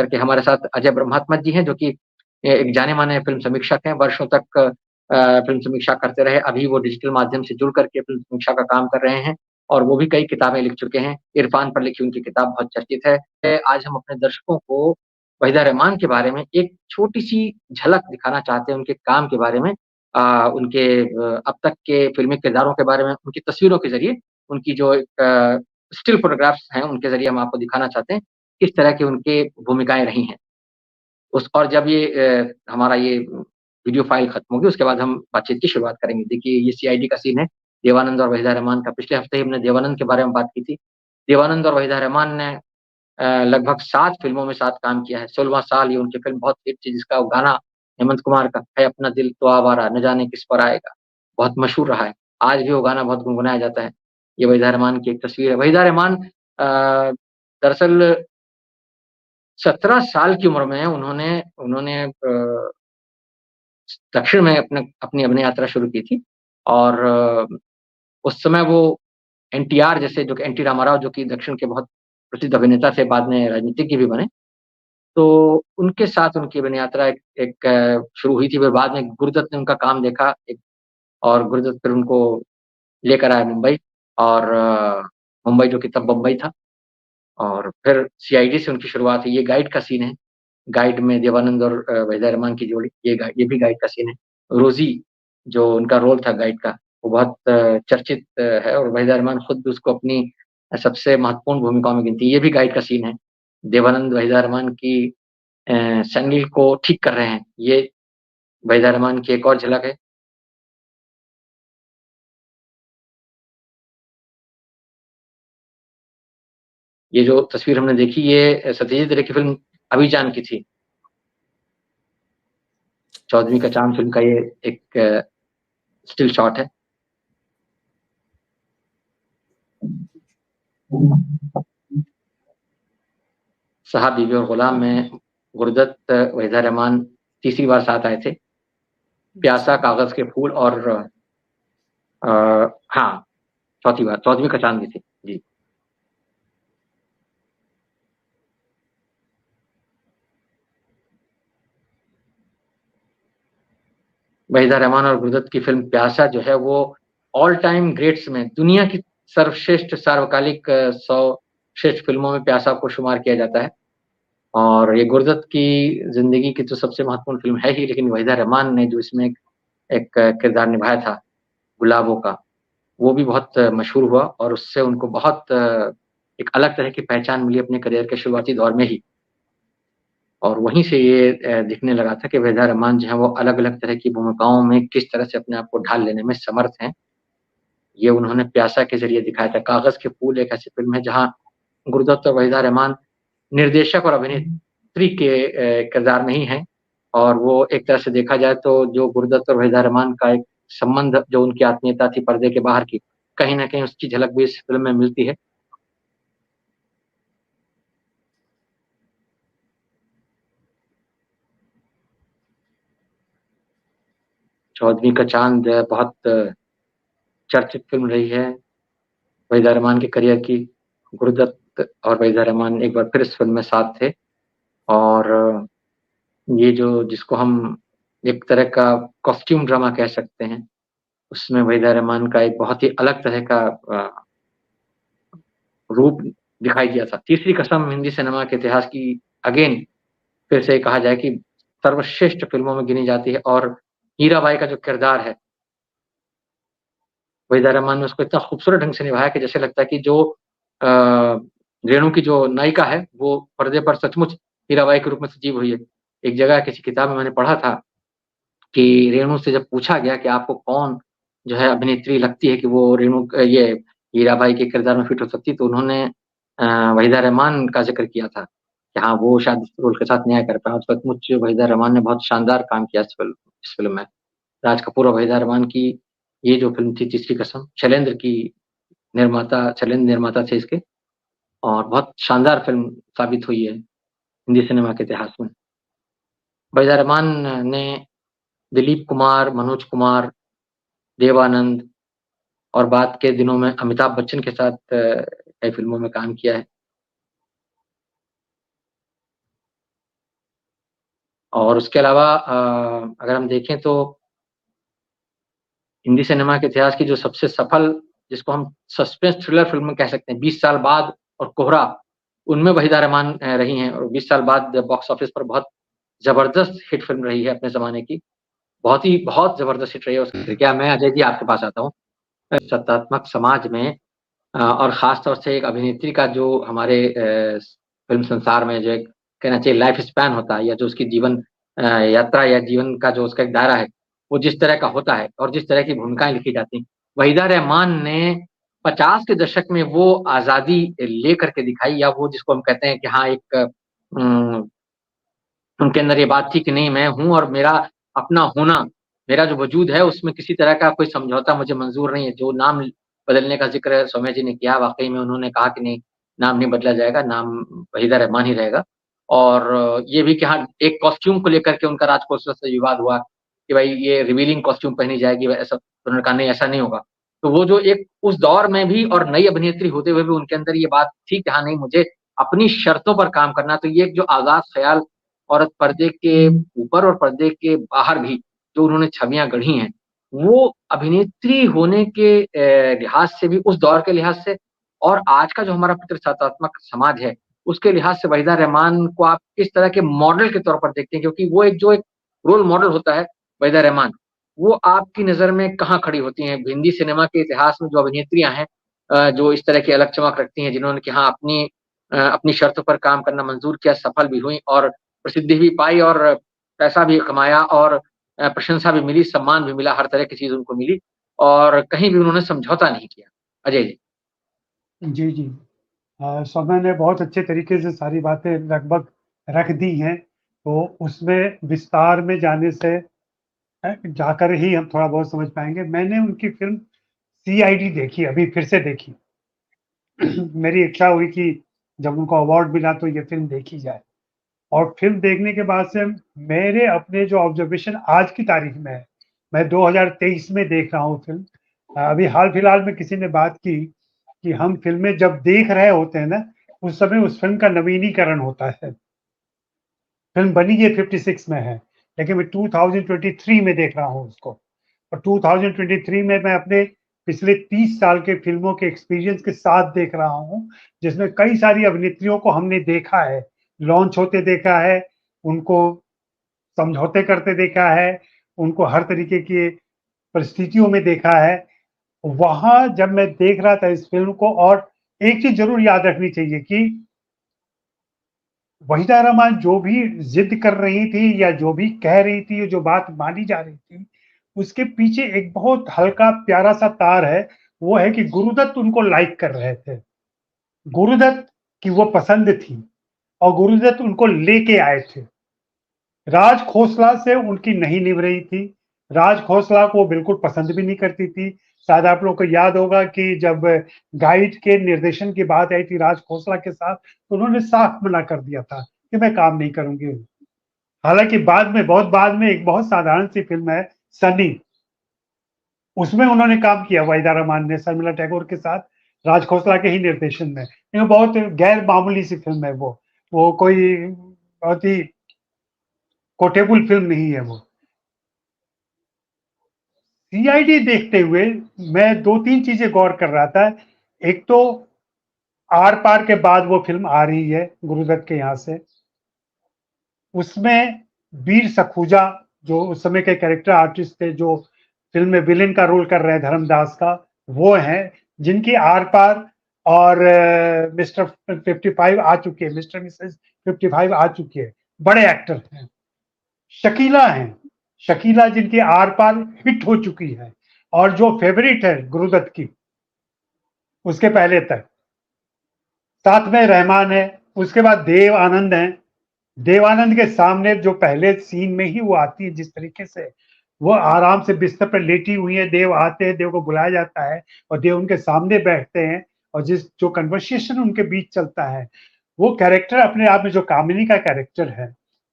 करके हमारे साथ अजय ब्रह्मात्मा जी हैं, जो कि एक जाने-माने फ़िल्म समीक्षक हैं, वर्षों तक फ़िल्म समीक्षा करते रहे। अभी वो डिजिटल माध्यम से जुड़ कर के फ़िल्म समीक्षा का काम कर रहे हैं और वो भी कई किताबें लिख चुके हैं। इरफ़ान पर लिखी उनकी किताब बहुत चर्चित है। आज हम अपने दर्शकों को वहीदा रहमान के बारे में एक छोटी-सी झलक दिखाना चाहते हैं, उनके काम के बारे में, उनके अब तक के फ़िल्मी किरदारों के बारे में, उनकी तस्वीरों के ज़रिए, उनकी जो एक स्टिल फ़ोटोग्राफ्स हैं, उनके ज़रिए हम आपको दिखाना चाहते हैं, किस तरह की उनकी भूमिकाएँ रही हैं। उस और जब ये हमारा ये वीडियो फ़ाइल खत्म होगी, उसके बाद हम बातचीत की शुरुआत करेंगे। देखिए, ये सीआईडी का सीन है, देवानंद और वहीदा रहमान का। पिछले हफ़्ते ही हमने देवानंद के बारे में बात की थी। देवानंद और वहीदा रहमान ने लगभग 7 फ़िल्मों में साथ काम किया है। 16वाँ साल ये उनकी फ़िल्म बहुत हिट थी, जिसका वो गाना हेमंत कुमार का है अपना दिल तो आवारा, न जाने किस पर आएगा, बहुत मशहूर रहा है। आज भी वो गाना बहुत गुनगुनाया जाता है। ये वहीदा रहमान की एक तस्वीर है। वहीदा रहमान दरअसल 17 साल की उम्र में उन्होंने उन्होंने दक्षिण में अपनी अभिनय यात्रा शुरू की थी और उस समय वो एनटीआर जैसे, जो कि एनटी रामाराव, जो कि दक्षिण के बहुत प्रसिद्ध अभिनेता थे, बाद में राजनीतिज्ञ भी बने। तो उनके साथ उनकी अभिनय यात्रा एक एक शुरू हुई थी, फिर बाद में गुरुदत्त ने उनका काम देखा एक, और गुरुदत्त फिर उनको लेकर आए मुंबई, और मुंबई जो कि तब बम्बई था, और फिर सीआईडी से उनकी शुरुआत हुई। ये गाइड का सीन है। गाइड में देवानंद और वहीदा रहमान की जोड़ी, ये भी गाइड का सीन है। रोज़ी, जो उनका रोल था गाइड का, वो बहुत चर्चित है, और वहीदा रहमान खुद भी उसको अपनी सबसे महत्वपूर्ण भूमिकाओं में गिनती है। ये भी गाइड का सीन है। देवानंद वहीदा रहमान की सैंडल को ठीक कर रहे हैं। ये वहीदा रहमान की एक और झलक है। ये जो तस्वीर हमने देखी, ये सत्यजीत रे की फ़िल्म अभिजान की थी। चौदहवीं का चाँद फ़िल्म का ये एक स्टिल शॉट है। साहब, बीवी और गुलाम में गुरदत्त, वहीदा रहमान तीसरी बार साथ आए थे। प्यासा, अच्छा। कागज़ के फूल और अ, हाँ, चौथी बार, चौदहवीं का चाँद भी थी। जी। वहीदा रहमान और गुरदत्त की फ़िल्म प्यासा जो है, वो ऑल टाइम ग्रेट्स में, दुनिया की सर्वश्रेष्ठ सार्वकालिक 100 श्रेष्ठ फ़िल्मों में प्यासा को शुमार किया जाता है। और ये गुरदत्त की ज़िंदगी की तो सबसे महत्वपूर्ण फ़िल्म है ही, लेकिन वहीदा रहमान ने जो इसमें एक एक किरदार निभाया था, गुलाबों का, वो भी बहुत मशहूर हुआ, और उससे उनको बहुत एक अलग तरह की पहचान मिली अपने करियर के शुरुआती दौर में ही। और वहीं से ये दिखने लगा था कि वहीदा रहमान जो है, वो अलग-अलग तरह की भूमिकाओं में किस तरह से अपने आप को ढाल लेने में समर्थ हैं। ये उन्होंने प्यासा के ज़रिए दिखाया था। कागज़ के फूल एक ऐसी फ़िल्म है, जहाँ गुरदत्त और वहीदा रहमान निर्देशक और अभिनेत्री के किरदार में ही हैं, और वो एक तरह से देखा जाए तो जो गुरदत्त और वहीदा रहमान का एक संबंध, जो उनकी आत्मीयता थी पर्दे के बाहर की, कहीं न कहीं उसकी झलक भी इस फ़िल्म में मिलती है। चौदहवीं का चाँद बहुत चर्चित फ़िल्म रही है वहीदा रहमान के करियर की। गुरदत्त और वहीदा रहमान एक बार फिर इस फ़िल्म में साथ थे, और ये जो, जिसको हम एक तरह का कॉस्ट्यूम ड्रामा कह सकते हैं, उसमें वहीदा रहमान का एक बहुत ही अलग तरह का रूप दिखाई दिया था। तीसरी कसम हिंदी सिनेमा के इतिहास की अगेन फिर से कहा जाए कि सर्वश्रेष्ठ फ़िल्मों में गिनी जाती है, और हीराबाई का जो किरदार है, वहीदा रहमान ने उसको इतना खूबसूरत ढंग से निभाया कि जैसे लगता है कि जो अ, रेणु की जो नायिका है, वो पर्दे पर सचमुच हीराबाई के रूप में सजीव हुई है। एक जगह किसी किताब में मैंने पढ़ा था कि रेणु से जब पूछा गया कि आपको कौन जो है अभिनेत्री लगती है कि वो ये हीराबाई के किरदार में फिट हो सकती है, तो उन्होंने वहीदा रहमान का ज़िक्र किया था कि हाँ, वो शायद इस रोल के साथ न्याय कर पाएँ, और सचमुच वहीदा रहमान ने बहुत शानदार काम किया इस फ़िल्म में। राज कपूर और वहीदा रहमान की ये जो फ़िल्म थी तीसरी कसम, शैलेंद्र निर्माता थे इसके, और बहुत शानदार फ़िल्म साबित हुई है हिंदी सिनेमा के इतिहास में। वहीदा रहमान ने दिलीप कुमार, मनोज कुमार, देवानंद और बाद के दिनों में अमिताभ बच्चन के साथ कई फ़िल्मों में काम किया है। और उसके अलावा अगर हम देखें तो हिंदी सिनेमा के इतिहास की जो सबसे सफल, जिसको हम सस्पेंस थ्रिलर फ़िल्म कह सकते हैं, 20 साल बाद और कोहरा, उनमें वहीदा रहमान रही हैं और 20 साल बाद बॉक्स ऑफिस पर बहुत ज़बरदस्त हिट फ़िल्म रही है अपने ज़माने की। बहुत ज़बरदस्त हिट रही है उसकी। क्या मैं अजय जी आपके पास आता हूँ। सत्तात्मक समाज में और ख़ास तौर से एक अभिनेत्री का जो हमारे फ़िल्म संसार में जो एक कहना चाहिए लाइफ़ स्पैन होता है या जो उसकी जीवन यात्रा या जीवन का जो उसका एक दायरा है, वो जिस तरह का होता है और जिस तरह की भूमिकाएँ लिखी जाती हैं। वहीदा रहमान ने 50 के दशक में वो आज़ादी लेकर के दिखाई या वो जिसको हम कहते हैं कि हाँ, एक उम उनके अंदर ये बात थी कि नहीं मैं हूँ और मेरा अपना होना, मेरा जो वजूद है उसमें किसी तरह का कोई समझौता मुझे मंज़ूर नहीं है। जो नाम बदलने का ज़िक्र सौम्या जी ने किया वाक़ई में उन्होंने कहा कि नहीं, नाम नहीं बदला जाएगा, नाम वहीदा रहमान ही रहेगा। और ये भी कि हाँ, एक कॉस्ट्यूम को लेकर के उनका राज खोसला से विवाद हुआ कि भाई ये रिवीलिंग कॉस्ट्यूम पहनी जाएगी ऐसा तो उन्होंने कहा नहीं ऐसा नहीं होगा। तो वो जो एक उस दौर में भी और नई अभिनेत्री होते हुए भी उनके अंदर ये बात थी कि हाँ, नहीं मुझे अपनी शर्तों पर काम करना तो ये एक जो आज़ाद ख़याल और पर्दे के ऊपर और पर्दे के बाहर भी जो उन्होंने छवियाँ गढ़ी हैं, वो अभिनेत्री होने के लिहाज से भी उस दौर के लिहाज से और आज का जो हमारा पितृसत्तात्मक समाज है, उसके लिहाज से वहीदा रहमान को आप किस तरह के मॉडल के तौर पर देखते हैं? क्योंकि वो एक जो एक रोल मॉडल होता है वहीदा रहमान, वो आपकी नज़र में कहाँ खड़ी होती हैं? हिंदी सिनेमा के इतिहास में जो अभिनेत्रियाँ हैं जो इस तरह की अलग चमक रखती हैं, जिन्होंने कि हाँ, अपनी शर्तों पर काम करना मंज़ूर किया, सफल भी हुईं और प्रसिद्धि भी पाई और पैसा भी कमाया और प्रशंसा भी मिली, सम्मान भी मिला, हर तरह की चीज़ उनको मिली और कहीं भी उन्होंने समझौता नहीं किया। अजय जी। जी, जी। सौम्या ने बहुत अच्छे तरीके से सारी बातें लगभग रख दी हैं, तो उसमें विस्तार में जाने से जाकर ही हम थोड़ा बहुत समझ पाएँगे। मैंने उनकी फ़िल्म सीआईडी देखी, अभी फिर से देखी। मेरी इच्छा हुई कि जब उनको अवार्ड मिला तो ये फ़िल्म देखी जाए और फ़िल्म देखने के बाद से मेरे अपने जो ऑब्ज़र्वेशन आज की तारीख़ में है, मैं 2023 में देख रहा हूँ फ़िल्म। अभी हाल-फिलहाल में किसी ने बात की कि हम फ़िल्में जब देख रहे होते हैं ना, उस समय उस फ़िल्म का नवीनीकरण होता है। फ़िल्म बनी ये 56 में है, लेकिन मैं 2023 में देख रहा हूँ उसको और 2023 में मैं अपने पिछले 30 साल के फ़िल्मों के एक्सपीरियंस के साथ देख रहा हूँ, जिसमें कई सारी अभिनेत्रियों को हमने देखा है, लॉन्च होते देखा है, उनको समझौते करते देखा है, उनको हर तरीके की परिस्थितियों में देखा है। वहाँ जब मैं देख रहा था इस फ़िल्म को और एक चीज़ ज़रूर याद रखनी चाहिए कि वहीदा रहमान जो भी ज़िद कर रही थी या जो भी कह रही थी, जो बात मानी जा रही थी, उसके पीछे एक बहुत हल्का प्यारा-सा तार है, वो है कि गुरुदत्त उनको लाइक कर रहे थे। गुरुदत्त की वो पसंद थी और गुरुदत्त उनको लेके आए थे। राज खोसला से उनकी नहीं निभ रही थी। राज खोसला को बिल्कुल पसंद भी नहीं करती थी। शायद आप लोगों को याद होगा कि जब गाइड के निर्देशन की बात आई थी राज खोसला के साथ, तो उन्होंने साफ मना कर दिया था कि मैं काम नहीं करूँगी। हालाँकि बाद में, बहुत बाद में एक बहुत साधारण सी फ़िल्म है सनी, उसमें उन्होंने काम किया वहीदा रहमान ने शर्मिला टैगोर के साथ, राज खोसला के ही निर्देशन में। लेकिन बहुत गैर मामूली सी फ़िल्म है वो। वो कोई बहुत ही कोटेबल फ़िल्म नहीं है वो। सीआईडी देखते हुए मैं 2-3 चीज़ें गौर कर रहा था। एक तो आर-पार के बाद वो फ़िल्म आ रही है गुरुदत्त के यहाँ से। उसमें वीर सखूजा जो उस समय के कैरेक्टर आर्टिस्ट थे, जो फ़िल्म में विलेन का रोल कर रहे हैं धर्मदास का, वो हैं, जिनकी आर-पार और मिस्टर 55 आ चुकी है, मिस्टर मिसेस 55 आ चुकी है, बड़े एक्टर हैं। शकीला हैं, शकीला जिनकी आर-पार हिट हो चुकी है और जो फ़ेवरेट है गुरुदत्त की, उसके पहले तक। साथ में रहमान है, उसके बाद देव आनंद हैं। देव आनंद के सामने जो पहले सीन में ही वो आती है जिस तरीके से, वो आराम से बिस्तर पर लेटी हुई है, देव आते हैं, देव को बुलाया जाता है और देव उनके सामने बैठते हैं और जिस जो कन्वर्सेशन उनके बीच चलता है, वो कैरेक्टर अपने आप में जो कामिनी का कैरेक्टर है,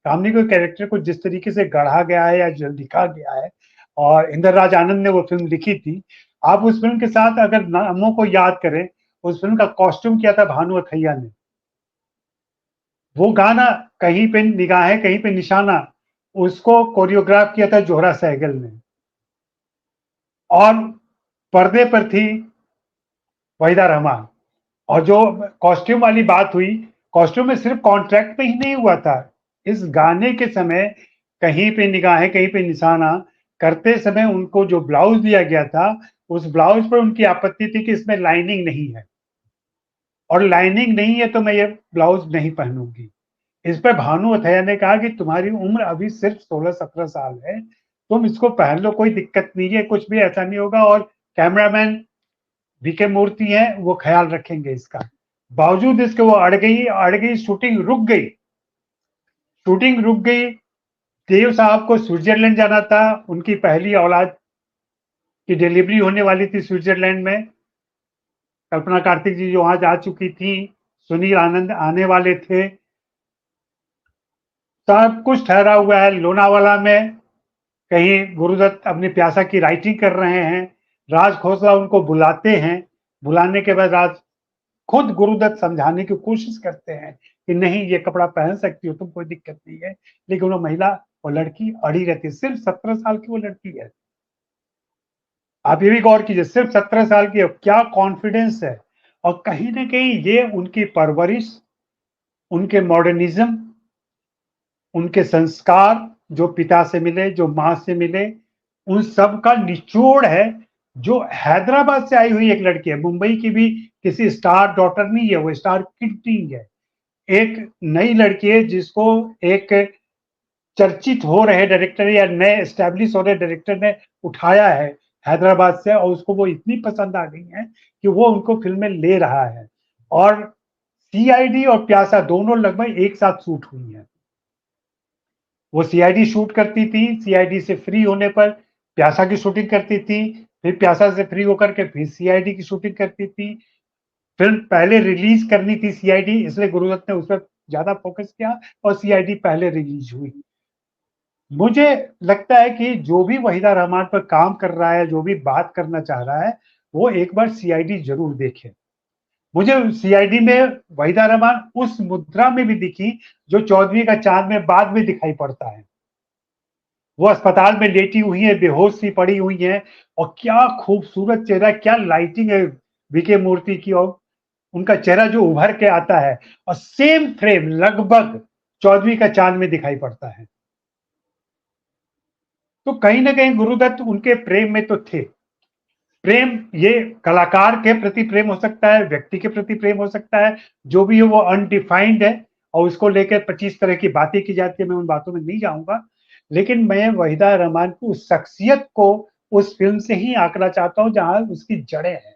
कामिनी के कैरेक्टर को जिस तरीके से गढ़ा गया है या जो लिखा गया है और इंदर राज आनंद ने वो फ़िल्म लिखी थी। आप उस फ़िल्म के साथ अगर नामों को याद करें, उस फ़िल्म का कॉस्ट्यूम किया था भानु अथैया ने। वो गाना कहीं पे निगाहें कहीं पे निशाना, उसको कोरियोग्राफ किया था जोहरा सहगल ने, और पर्दे पर थी वहीदा रहमान। और जो कॉस्ट्यूम वाली बात हुई, कॉस्ट्यूम में सिर्फ कॉन्ट्रैक्ट में ही नहीं हुआ था, इस गाने के समय कहीं पे निगाहें कहीं पे निशाना करते समय उनको जो ब्लाउज दिया गया था, उस ब्लाउज पर उनकी आपत्ति थी कि इसमें लाइनिंग नहीं है, और लाइनिंग नहीं है तो मैं ये ब्लाउज नहीं पहनूंगी। इस पर भानु अथैया ने कहा कि तुम्हारी उम्र अभी सिर्फ 16-17 साल है, तुम इसको पहन लो, कोई दिक्कत नहीं है, कुछ भी ऐसा नहीं होगा, और कैमरामैन वीके मूर्ति है, वो ख्याल रखेंगे इसका। बावजूद इसके वो अड़ गई, शूटिंग रुक गई। देव साहब को स्विट्जरलैंड जाना था, उनकी पहली औलाद की डिलीवरी होने वाली थी स्विट्जरलैंड में। कल्पना कार्तिक जी जो वहां जा चुकी थी, सुनील आनंद आने वाले थे, सब कुछ ठहरा हुआ है। लोनावाला में कहीं गुरुदत्त अपनी प्यासा की राइटिंग कर रहे हैं, राज खोसला उनको बुलाते हैं, बुलाने के बाद राज खुद गुरुदत्त समझाने की कोशिश करते हैं कि नहीं ये कपड़ा पहन सकती हो तुम, कोई दिक्कत नहीं है, लेकिन वो महिला, वो लड़की अड़ी रहती है। सिर्फ 17 साल की वो लड़की है, आप ये भी गौर कीजिए, सिर्फ 17 साल की है, क्या कॉन्फिडेंस है। और कहीं ना कहीं ये उनकी परवरिश, उनके मॉडर्निज्म, उनके संस्कार जो पिता से मिले, जो माँ से मिले, उन सब का निचोड़ है। जो हैदराबाद से आई हुई एक लड़की है, मुंबई की भी किसी स्टार डॉटर नहीं है, वो स्टार किड नहीं है, एक नई लड़की है जिसको एक चर्चित हो रहे डायरेक्टर या नए एस्टेब्लिश हो रहे डायरेक्टर ने उठाया है हैदराबाद से, और उसको वो इतनी पसंद आ गई है कि वो उनको फिल्म में ले रहा है। और सीआईडी और प्यासा दोनों लगभग एक साथ शूट हुई हैं। वो सीआईडी शूट करती थी, सीआईडी से फ्री होने पर प्यासा की शूटिंग करती थी, फिर प्यासा से फ्री होकर के फिर सीआईडी की शूटिंग करती थी। फिल्म पहले रिलीज करनी थी सीआईडी, इसलिए गुरुदत्त ने उस पर ज्यादा फोकस किया और सीआईडी पहले रिलीज हुई। मुझे लगता है कि जो भी वहीदा रहमान पर काम कर रहा है, जो भी बात करना चाह रहा है, वो एक बार सीआईडी जरूर देखे। मुझे सीआईडी में वहीदा रहमान उस मुद्रा में भी दिखी जो चौदहवीं का चांद में बाद में दिखाई पड़ता है। वो अस्पताल में लेटी हुई है, बेहोश सी पड़ी हुई है, और क्या खूबसूरत चेहरा, क्या लाइटिंग है वीके मूर्ति की, और उनका चेहरा जो उभर के आता है, और सेम फ्रेम लगभग चौदहवीं का चांद में दिखाई पड़ता है। तो कहीं ना कहीं गुरुदत्त उनके प्रेम में तो थे। प्रेम ये कलाकार के प्रति प्रेम हो सकता है, व्यक्ति के प्रति प्रेम हो सकता है, जो भी हो वो अनडिफाइंड है, और उसको लेकर 25 तरह की बातें की जाती है, मैं उन बातों में नहीं जाऊंगा। लेकिन मैं वहीदा रहमान की उस शख्सियत को उस फिल्म से ही आंकना चाहता हूं जहां उसकी जड़ें हैं,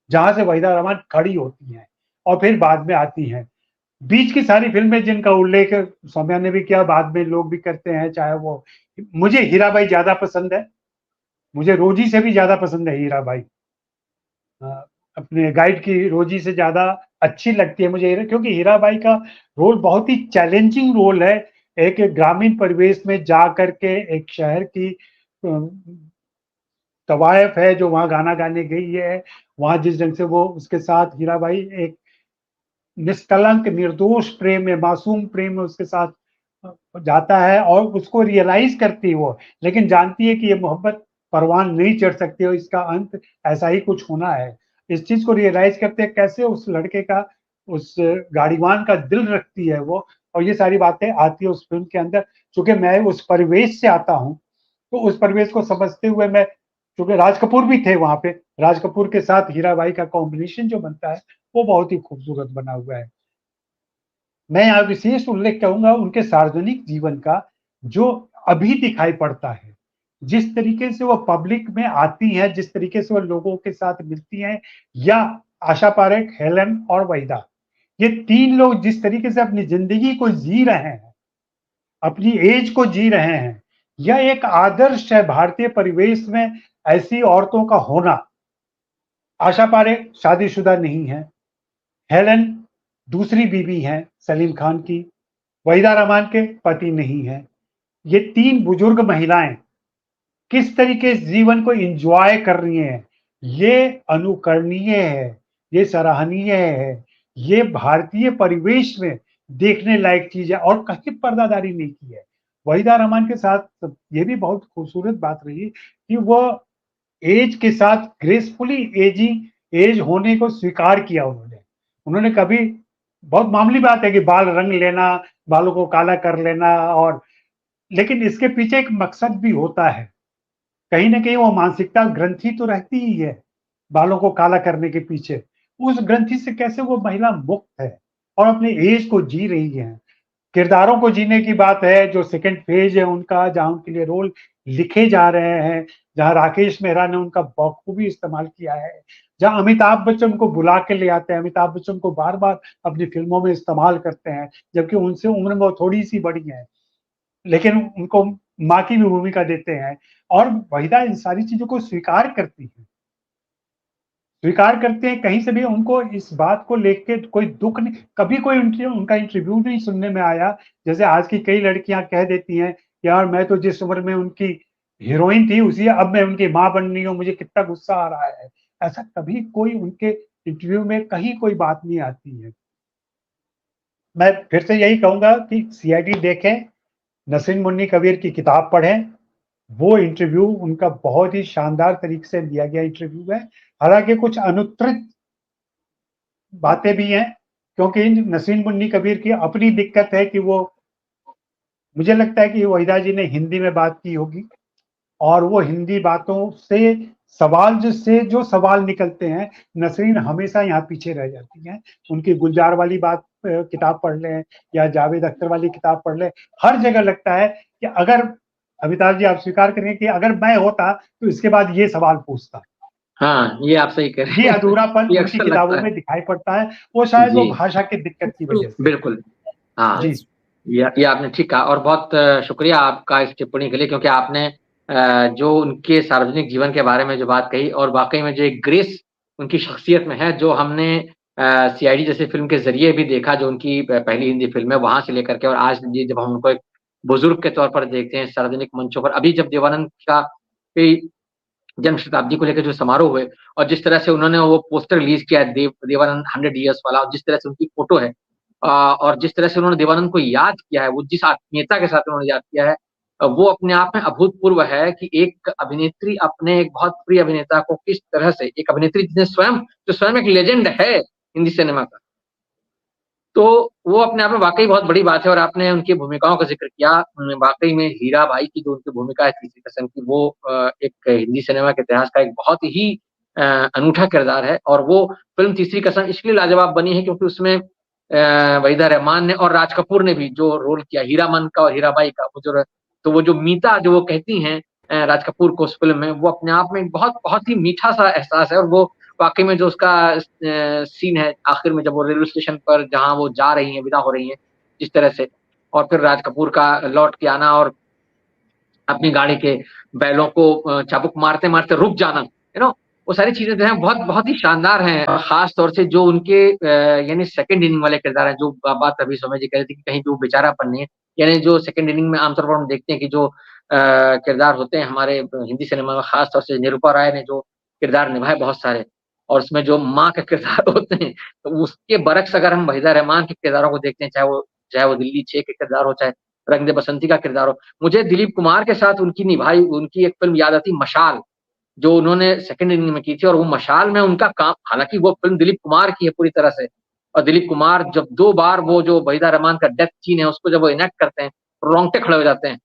जहां से वहीदा रहमान खड़ी होती हैं और फिर बाद में आती हैं। बीच की सारी फिल्में जिनका उल्लेख सौम्या ने भी किया, बाद में लोग भी करते हैं, चाहे वो, मुझे हीराबाई ज्यादा पसंद है, मुझे रोजी से भी ज्यादा पसंद है हीराबाई। अपने गाइड की रोजी से ज्यादा अच्छी लगती है मुझे, क्योंकि हीराबाई का रोल बहुत ही चैलेंजिंग रोल है। एक ग्रामीण परिवेश में जा करके एक शहर की तवायफ है जो वहां गाना गाने गई है, वहां जिस ढंग से वो उसके साथ हीराबाई एक निष्कलंक निर्दोष प्रेम में, मासूम प्रेम में उसके साथ जाता है, और उसको रियलाइज करती है वो, लेकिन जानती है कि ये मोहब्बत परवान नहीं चढ़ सकती और इसका अंत ऐसा ही कुछ होना है। इस चीज को रियलाइज करते हैं कैसे उस लड़के का, उस गाड़ीवान का दिल रखती है वो, और ये सारी बातें आती है उस फिल्म के अंदर। चूंकि मैं उस परिवेश से आता हूँ, तो उस परिवेश को समझते हुए मैं, क्योंकि राज कपूर भी थे वहां पे, राज कपूर के साथ हीराबाई का कॉम्बिनेशन जो बनता है वो बहुत ही खूबसूरत बना हुआ है। मैं यहाँ विशेष उल्लेख करूंगा उनके सार्वजनिक जीवन का, जो अभी दिखाई पड़ता है, जिस तरीके से वो पब्लिक में आती हैं, जिस तरीके से वो लोगों के साथ मिलती हैं, या आशा पारेख, हेलन और वहीदा, ये तीन लोग जिस तरीके से अपनी जिंदगी को जी रहे हैं, अपनी एज को जी रहे हैं, यह एक आदर्श है भारतीय परिवेश में ऐसी औरतों का होना। आशा पारेख शादीशुदा नहीं है, हेलन दूसरी बीवी हैं सलीम खान की, वहीदा रहमान के पति नहीं है। ये तीन बुजुर्ग महिलाएं किस तरीके से जीवन को एंजॉय कर रही हैं, ये अनुकरणीय है, ये सराहनीय है, ये भारतीय परिवेश में देखने लायक चीज है, और कहीं पर्दादारी नहीं की है। वहीदा रहमान के साथ ये भी बहुत खूबसूरत बात रही कि वो एज के साथ ग्रेसफुली एज होने को स्वीकार किया उन्होंने। उन्होंने कभी बहुत मामूली बात है कि बाल रंग लेना, बालों को काला कर लेना और लेकिन इसके पीछे एक मकसद भी होता है। कहीं न कहीं वो मानसिकता ग्रंथि तो रहती ही है, बालों को काला करने के पीछे। उस ग्रंथि से कैसे वो महिला मुक्त है और अपने एज को जी रही है। किरदारों को जीने की बात है, जो सेकंड फेज़ है उनका, जहाँ उनके लिए रोल लिखे जा रहे हैं, जहाँ राकेश मेहरा ने उनका बखूबी इस्तेमाल किया है, जहाँ अमिताभ बच्चन को बुला के ले आते हैं, अमिताभ बच्चन को बार-बार अपनी फ़िल्मों में इस्तेमाल करते हैं, जबकि उनसे उम्र में वो थोड़ी-सी बड़ी हैं, लेकिन उनको माँ की भी भूमिका देते हैं और वहीदा इन सारी चीज़ों को स्वीकार करती हैं। स्वीकार करते हैं, कहीं से भी उनको इस बात को लेके कोई दुःख नहीं, कभी कोई उनका इंटरव्यू नहीं सुनने में आया, जैसे आज की कई लड़कियाँ कह देती हैं, यार मैं तो जिस उम्र में उनकी हीरोइन थी उसी अब मैं उनकी माँ बन रही हूँ, मुझे कितना गुस्सा आ रहा है। ऐसा कभी कोई उनके इंटरव्यू में कहीं कोई बात नहीं आती है। मैं फिर से यही कहूँगा कि सीआईडी देखें, नसीम मुन्नी कबीर की किताब पढ़ें, वो इंटरव्यू उनका बहुत ही शानदार तरीके से लिया गया इंटरव्यू है। हालाँकि कुछ अनुत्तरित बातें भी हैं, क्योंकि नसीम मुन्नी कबीर की अपनी दिक्कत है कि वो मुझे लगता है कि वहीदा जी ने हिंदी में बात की होगी और वो हिंदी बातों से जो सवाल निकलते हैं, नसरीन हमेशा यहाँ पीछे रह जाती हैं। उनकी गुलजार वाली बात किताब पढ़ लें या जावेद अख्तर वाली किताब पढ़ लें, हर जगह लगता है कि अगर अमिताभ जी आप स्वीकार करेंगे कि अगर मैं होता, तो इसके बाद ये सवाल पूछता। हाँ, ये आप सही कह ये रहे हैं। अधूरापन ये उनकी अक्सर किताबों लगता है। में दिखाई पड़ता है, वो शायद वो जी, भाषा की दिक्कत की ट्रू, वजह से। बिल्कुल। हाँ, जी। दैट्स ये आपने ठीक कहा और बहुत शुक्रिया आपका इस टिप्पणी के लिए क्योंकि आपने जो उनके सार्वजनिक जीवन के बारे में जो बात कही और वाक़ई में जो एक ग्रेस उनकी शख्सियत में है, जो हमने सीआईडी जैसी फ़िल्म के ज़रिए भी देखा, जो उनकी पहली हिंदी फ़िल्म है, वहाँ से लेकर के और आज ये जब हम उनको एक बुज़ुर्ग के तौर पर देखते हैं सार्वजनिक मंचों पर, अभी जब देवानंद का की जन्म शताब्दी को लेकर जो समारोह हुए और जिस तरह से उन्होंने वो पोस्टर रिलीज़ किया है देवानंद 100 इयर्स वाला और जिस तरह से उनकी फ़ोटो है और जिस तरह से उन्होंने देवानंद को याद किया है, वो जिस आत्मीयता के साथ उन्होंने याद किया है वो अपने आप में अभूतपूर्व है कि एक अभिनेत्री अपने एक बहुत प्रिय अभिनेता को किस तरह से एक अभिनेत्री जिसने स्वयं एक लेजेंड है हिंदी सिनेमा का। तो वो अपने आप में वाक़ई बहुत बड़ी बात है और आपने उनकी भूमिकाओं का ज़िक्र किया। वाक़ई में हीरा बाई की जो उनकी भूमिका है तीसरी कसम की वो एक हिंदी सिनेमा के इतिहास का एक बहुत ही अनूठा किरदार है और वो फ़िल्म तीसरी कसम इसलिए लाजवाब बनी है क्योंकि उसमें वहीदा रहमान ने और राज कपूर ने भी जो रोल किया हीरामन का और हीराबाई का वो जो मीता जो वो कहती हैं राज कपूर को उस फ़िल्म में वो अपने आप में बहुत ही मीठा-सा एहसास है और वो वाक़ई में जो उसका सीन है आखिर में जब वो रेलवे स्टेशन पर जहाँ वो जा रही हैं, विदा हो रही हैं, जिस तरह से और फिर राज कपूर का लौट के आना और अपनी गाड़ी के बैलों को चाबुक मारते-मारते रुक जाना, वो सारी चीज़ें जो हैं बहुत बहुत ही शानदार हैं। ख़ास तौर से जो उनके यानी सेकंड इनिंग वाले किरदार हैं, जो बात अभी सौम्या जी कह रही थी कि कहीं जो बेचारापन नहीं है, यानी जो सेकंड इनिंग में आमतौर पर हम देखते हैं कि जो किरदार होते हैं हमारे हिंदी सिनेमा में ख़ास तौर से निरूपा राय ने जो किरदार निभाए बहुत सारे और उसमें जो माँ के किरदार होते हैं, तो उसके बरक्स अगर हम वहीदा रहमान के किरदारों को देखते हैं, चाहे वो दिल्ली 6 के किरदार हो, चाहे रंग दे बसंती का किरदार हो, मुझे दिलीप कुमार के साथ उनकी एक फ़िल्म याद आती मशाल, जो उन्होंने सेकंड इनिंग में की थी और वो मशाल में उनका काम हालाँकि वो फ़िल्म दिलीप कुमार की है पूरी तरह से और दिलीप कुमार जब 2 बार वो जो वहीदा रहमान का डेथ सीन है, उसको जब वो इनैक्ट करते हैं, रोंगटे खड़े हो जाते हैं।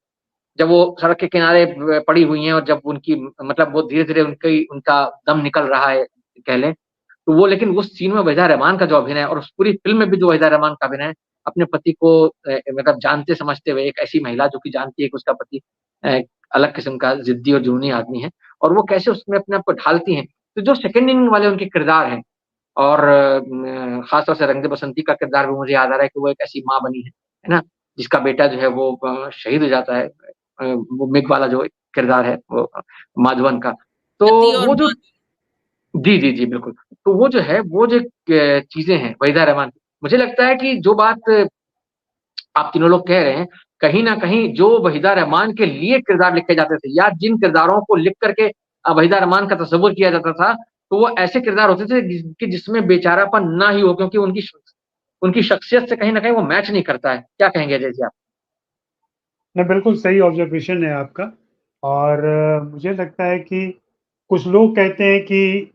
जब वो सड़क के किनारे पड़ी हुई हैं और जब उनकी मतलब वो धीरे-धीरे उनका दम निकल रहा है, कह लें, तो वो लेकिन उस सीन में वहीदा रहमान का जो अभिनय है और उस पूरी फ़िल्म में भी जो वहीदा रहमान का अभिनय है, अपने पति को मतलब जानते समझते हुए एक ऐसी महिला जो कि जानती है कि उसका पति अ, अलग किस्म का ज़िद्दी और जुनूनी आदमी है और वो कैसे उसमें अपने आप को ढालती हैं। तो जो सेकंड इनिंग वाले उनके किरदार हैं और ख़ास तौर से रंग दे बसंती का किरदार भी मुझे याद आ रहा है कि वो एक ऐसी माँ बनी है ना? जिसका बेटा जो है वो शहीद हो जाता है। वो मिग वाला जो किरदार है वो माधवन का। तो गति और वो जो बात जी, जी, जी, बिल्कुल। तो वो जो है, वो जो चीज़ें हैं वहीदा रहमान की, मुझे लगता है कि जो बात आप तीनों लोग कह रहे हैं, कहीं न कहीं जो वहीदा रहमान के लिए किरदार लिखे जाते थे या जिन किरदारों को लिख कर के वहीदा रहमान का तसव्वुर किया जाता था, तो वो ऐसे किरदार होते थे कि जिसमें बेचारापन ना ही हो क्योंकि उनकी शख्सियत से कहीं न कहीं वो मैच नहीं करता है। क्या कहेंगे अजय जी आप? नहीं, बिल्कुल सही ऑब्जर्वेशन है आपका। और मुझे लगता है कि कुछ लोग कहते हैं कि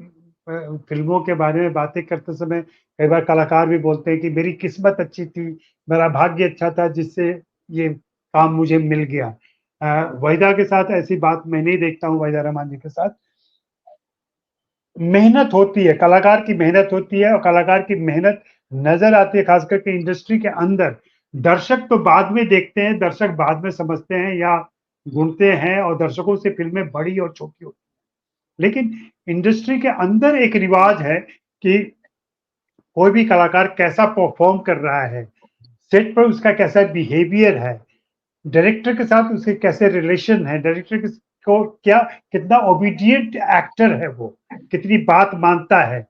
फ़िल्मों के बारे में बातें करते समय कई बार कलाकार भी बोलते हैं कि मेरी किस्मत अच्छी थी, मेरा भाग्य अच्छा था जिससे ये काम मुझे मिल गया। वहीदा के साथ ऐसी बात मैं नहीं देखता हूँ, वहीदा रहमान जी के साथ। मेहनत होती है, कलाकार की मेहनत होती है और कलाकार की मेहनत नज़र आती है, ख़ास करके इंडस्ट्री के अंदर। दर्शक तो बाद में देखते हैं, दर्शक बाद में समझते हैं या ढूँढते हैं और दर्शकों से फ़िल्में बड़ी और छोटी होती हैं। लेकिन इंडस्ट्री के अंदर एक रिवाज है कि कोई भी कलाकार कैसा परफ़ॉर्म कर रहा है, सेट पर उसका कैसा बिहेवियर है, डायरेक्टर के साथ उसके कैसे रिलेशन है, डायरेक्टर को क्या कितना ओबीडिएंट एक्टर है वो, कितनी बात मानता है।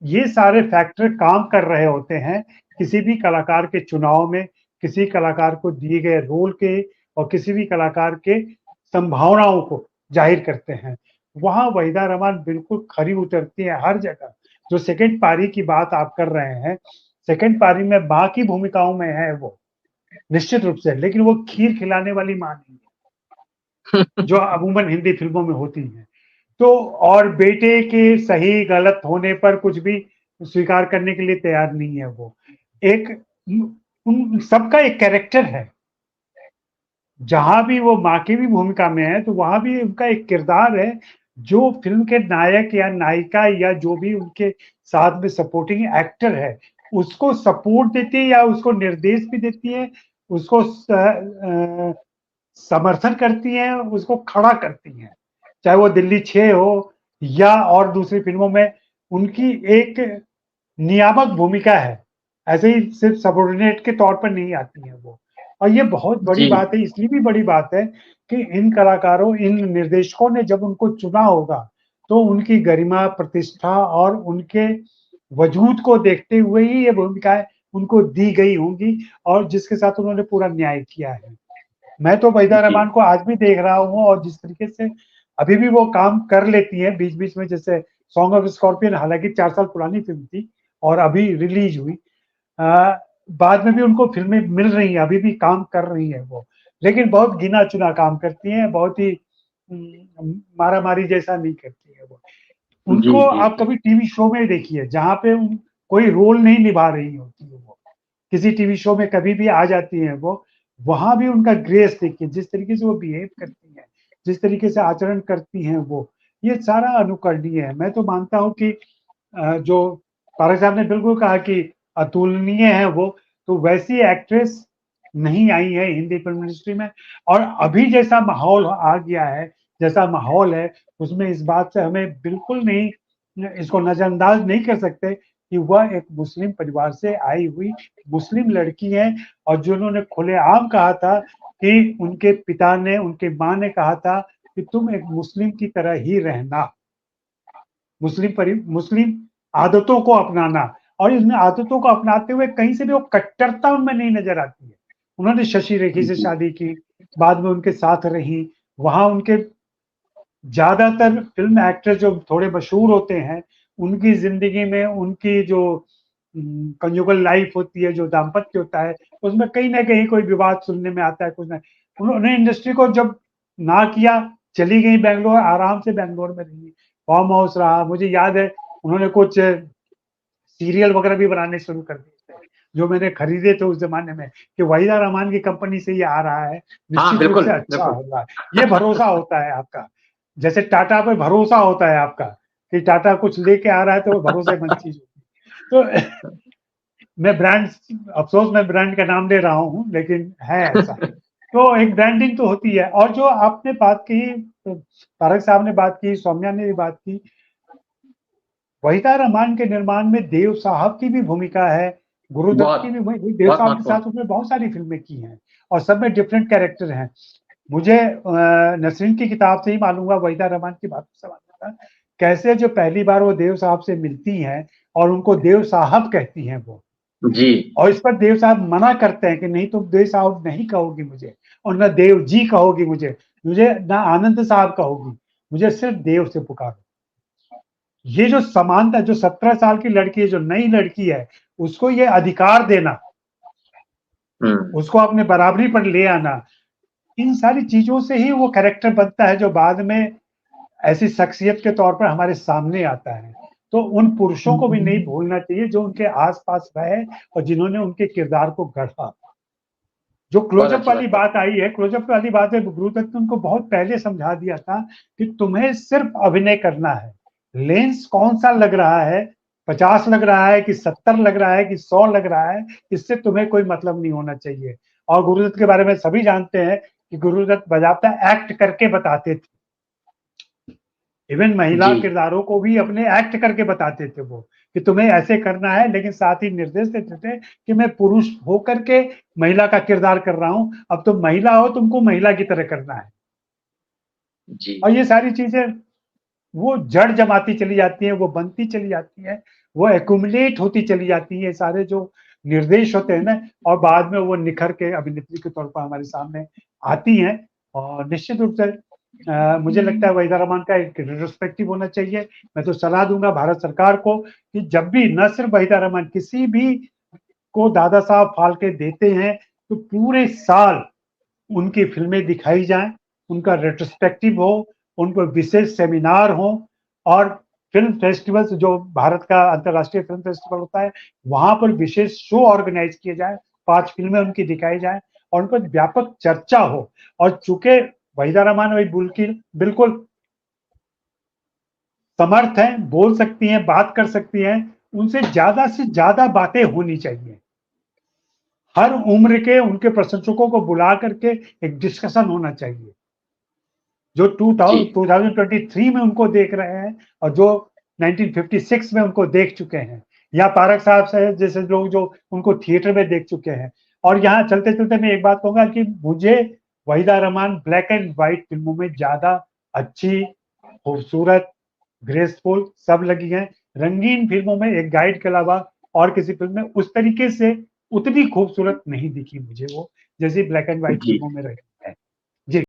ये सारे फैक्टर काम कर रहे होते हैं किसी भी कलाकार के चुनाव में, किसी कलाकार को दिए गए रोल के और किसी भी कलाकार के संभावनाओं को ज़ाहिर करते हैं। वहाँ वहीदा रहमान बिल्कुल खरी उतरती हैं हर जगह। जो सेकंड पारी की बात आप कर रहे हैं, सेकंड पारी में माँ की भूमिकाओं में है वो, निश्चित रूप से, लेकिन वो खीर खिलाने वाली माँ नहीं है, जो अमूमन हिंदी फ़िल्मों में होती हैं। तो और बेटे के सही गलत होने पर कुछ भी स्वीकार करने के लिए तैयार नहीं है वो। एक उन सबका एक कैरेक्टर है। जहाँ भी वो माँ की भी भूमिका में है, तो वहाँ भी उनका एक किरदार है, जो फ़िल्म के नायक या नायिका या जो भी उनके साथ में सपोर्टिंग एक्टर है, उसको सपोर्ट देती है या उसको निर्देश भी देती है, उसको समर्थन करती हैं, उसको खड़ा करती हैं। चाहे वो दिल्ली 6 हो या और दूसरी फ़िल्मों में उनकी एक नियामक भूमिका है। ऐसे ही सिर्फ़ सबॉर्डिनेट के तौर पर नहीं आती हैं वो। और ये बहुत बड़ी जी, बात है, इसलिए भी बड़ी बात है कि इन कलाकारों, इन निर्देशकों ने जब उनको चुना होगा, तो उनकी गरिमा, प्रतिष्ठा और उनके वजूद को देखते हुए ही ये भूमिकाएँ उनको दी गई होंगी और जिसके साथ उन्होंने पूरा न्याय किया है। मैं तो वहीदा जी, रहमान को आज भी देख रहा हूँ और जिस तरीके से अभी भी वो काम कर लेती हैं बीच-बीच में, जैसे सॉन्ग ऑफ स्कॉर्पियन हालाँकि 4 साल पुरानी फ़िल्म थी और अभी रिलीज़ हुई। अ, बाद में भी उनको फ़िल्में मिल रही हैं, अभी भी काम कर रही हैं वो। लेकिन बहुत गिना-चुना काम करती हैं, बहुत ही मारा-मारी जैसा नहीं करती हैं वो। जी, उनको जी, आप जी। कभी टीवी शो में देखिए, जहाँ पे कोई रोल नहीं निभा रही होती है वो। किसी टीवी शो में कभी भी आ जाती हैं वो, वहाँ भी उनका ग्रेस देखिए, जिस तरीके से वो बिहेव करती हैं, जिस तरीके से आचरण करती हैं वो, ये सारा अनुकरणीय है। मैं तो मानता हूँ कि जो तारक साहब ने बिल्कुल कहा कि अतुलनीय है वो, तो वैसी एक्ट्रेस नहीं आई है हिंदी फ़िल्म इंडस्ट्री में। और अभी जैसा माहौल आ गया है, जैसा माहौल है, उसमें इस बात से हमें बिल्कुल नहीं इसको नज़रअंदाज नहीं कर सकते कि वह एक मुस्लिम परिवार से आई हुई मुस्लिम लड़की है और जिन्होंने खुलेआम कहा था कि उनके पिता ने, उनकी माँ ने कहा था कि तुम एक मुस्लिम की तरह ही रहना, मुस्लिम आदतों को अपनाना। और इन आदतों को अपनाते हुए कहीं से भी वो कट्टरता उनमें नहीं नज़र आती है। उन्होंने शशि रेखी से जी, शादी की, बाद में उनके साथ रहीं, वहाँ उनके ज़्यादातर फ़िल्म एक्टर जो थोड़े मशहूर होते हैं, उनकी ज़िंदगी में उनकी जो कंजुगल लाइफ़ होती है, जो दाम्पत्य होता है, उसमें कहीं न कहीं कोई विवाद सुनने में आता है, कुछ न। उन्होंने इंडस्ट्री को जब ना किया, चली गई बैंगलोर, आराम से बैंगलोर में रही, फार्म हाउस रहा। मुझे याद है उन्होंने कुछ सीरियल वगैरह भी बनाने शुरू कर दिए थे, जो मैंने खरीदे थे उस ज़माने में कि वहीदा रहमान की कंपनी से ये आ रहा है, हाँ, निश्चित रूप बिल्कुल, से अच्छा बिल्कुल। होगा। ये भरोसा होता है आपका। जैसे टाटा पे भरोसा होता है आपका कि टाटा कुछ लेके आ रहा है तो वो भरोसेमंद चीज़ होती है। तो मैं ब्रांड अफ़सोस मैं ब्रांड का नाम ले रहा हूँ, लेकिन है ऐसा। तो एक ब्रांडिंग तो होती है। और जो आपने बात कही, तारक साहब ने बात की, सौम्या ने भी बात की, वहीदा रहमान के निर्माण में देव साहब की भी भूमिका है, गुरुदत्त की बहुत, भी भूमि देव बहुत साहब के महत्वपूर्ण। साथ उसने बहुत सारी फ़िल्में की हैं और सब में डिफरेंट कैरेक्टर हैं। मुझे नसरीन की किताब से ही मालूम हुआ, वहीदा रहमान की बातों से मालूम हुआ, कैसे जो पहली बार वो देव साहब से मिलती हैं और उनको देव साहब कहती हैं वो। जी, और इस पर देव साहब मना करते हैं कि नहीं, तुम देव साहब नहीं कहोगी मुझे और ना देव जी कहोगी मुझे, मुझे ना आनंद साहब कहोगी, मुझे सिर्फ देव से पुकारो। ये जो समानता, जो 17 साल की लड़की है, जो नई लड़की है, उसको ये अधिकार देना, हुँ, उसको अपने बराबरी पर ले आना, इन सारी चीज़ों से ही वो कैरेक्टर बनता है जो बाद में ऐसी शख्सियत के तौर पर हमारे सामने आता है। तो उन पुरुषों को भी नहीं भूलना चाहिए जो उनके आस-पास रहे और जिन्होंने उनके किरदार को गढ़ा। जो बहुत क्लोज़अप अच्छी वाली बात बात आई है, क्लोज़अप वाली बात है, गुरुदत्त ने उनको बहुत पहले समझा दिया था कि तुम्हें सिर्फ़ अभिनय करना है। लेंस कौन-सा लग रहा है, 50 लग रहा है कि 70 लग रहा है कि 100 लग रहा है, इससे तुम्हें कोई मतलब नहीं होना चाहिए। और गुरुदत्त के बारे में सभी जानते हैं कि गुरुदत्त बाज़ाब्ता एक्ट करके बताते थे। इवन महिला जी, किरदारों को भी अपने एक्ट करके बताते थे वो, कि तुम्हें ऐसे करना है, लेकिन साथ ही निर्देश देते थे कि मैं पुरुष होकर के महिला का किरदार कर रहा हूँ, अब तुम महिला हो, तुमको महिला की तरह करना है। जी, और ये सारी चीज़ें वो जड़ जमाती चली जाती हैं, वो बनती चली जाती हैं, वो एक्युमुलेट होती चली जाती हैं, सारे जो निर्देश होते हैं ना, और बाद में वो निखर के अभिनेत्री के तौर पर हमारे सामने आती हैं। और निश्चित रूप से मुझे लगता है वहीदा रहमान का एक रेट्रोस्पेक्टिव होना चाहिए। मैं तो सलाह दूँगा भारत सरकार को कि जब भी न सिर्फ वहीदा रहमान, किसी भी को दादा साहब फाल्के देते हैं, तो पूरे साल उनकी फ़िल्में दिखाई जाएँ, उनका रेट्रोस्पेक्टिव हो, उन पर विशेष सेमिनार हों और फ़िल्म फेस्टिवल्स जो भारत का अंतर्राष्ट्रीय फ़िल्म फेस्टिवल होता है, वहाँ पर विशेष शो ऑर्गेनाइज़ किए जाएँ, 5 फ़िल्में उनकी दिखाई जाएँ और उन पर व्यापक चर्चा हो। और चूँकि वहीदा रहमान अभी बिल्कुल समर्थ हैं, बोल सकती हैं, बात कर सकती हैं, उनसे ज़्यादा बातें होनी चाहिए। हर उम्र के उनके प्रशंसकों को बुला करके एक डिस्कशन होना चाहिए। जो जी, 2023 में उनको देख रहे हैं और जो 1956 में उनको देख चुके हैं, या पारक साहब से जैसे लोग जो उनको थिएटर में देख चुके हैं। और यहाँ चलते-चलते मैं एक बात कहूँगा कि मुझे Waheeda Rehman black and white फ़िल्मों में ज़्यादा अच्छी, खूबसूरत, ग्रेसफुल सब लगी हैं। रंगीन फ़िल्मों में एक गाइड के अलावा और किसी फ़िल्म में उस तरीके से उतनी खूबसूरत नहीं दिखी मुझे वो, जैसी ब्लैक एंड व्हाइट जी। फ़िल्मों में रही।